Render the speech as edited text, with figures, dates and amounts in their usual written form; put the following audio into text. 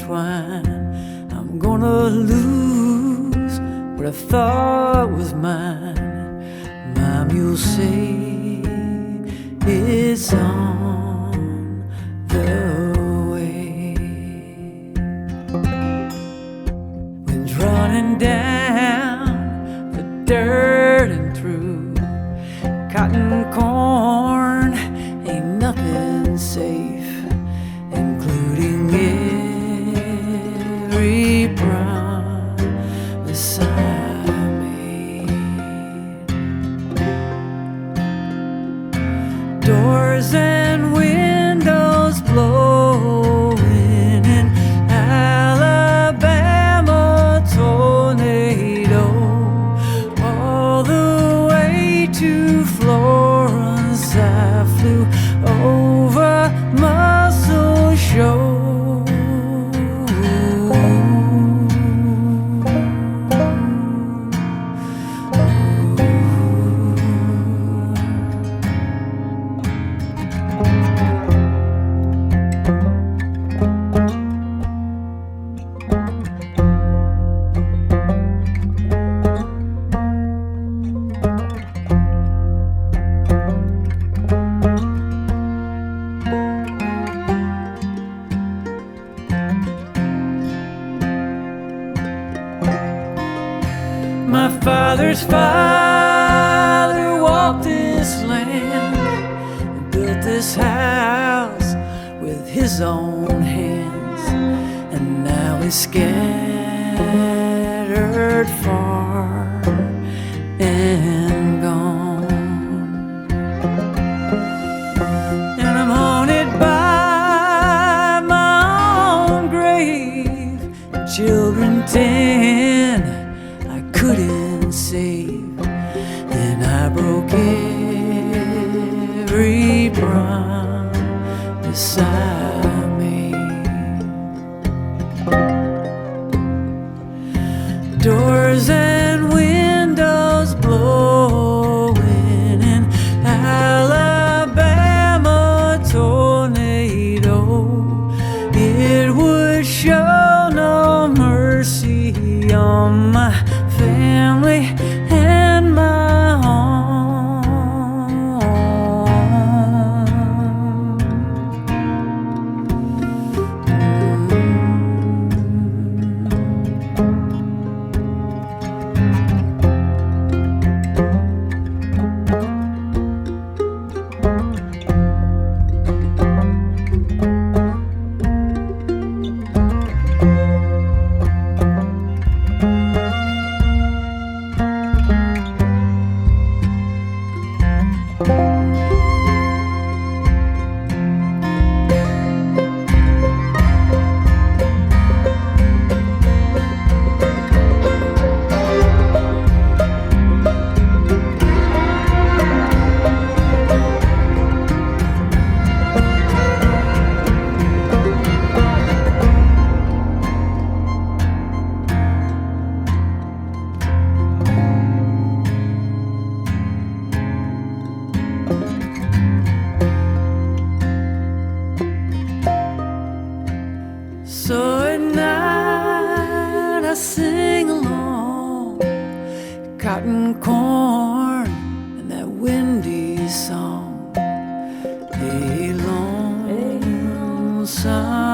intertwine. I'm gonna lose what I thought was mine. Mom, you'll say it's on the way. Wind's running down the dirt and through cotton corn. Ain't nothing safe, including every promise I made. Doors and windows blowing in Alabama tornado, all the way to Florence. I flew over Muscle Shoals. My father's father walked this land and built this house with his own hands, and now he's scattered far and gone. And I'm haunted by my own grave, children 10 couldn't save, and I broke every promise I made. Doors and windows blowing in Alabama tornado, it would show no mercy on my family and my home. So at night I sing along, cotton corn and that windy song, a lonesome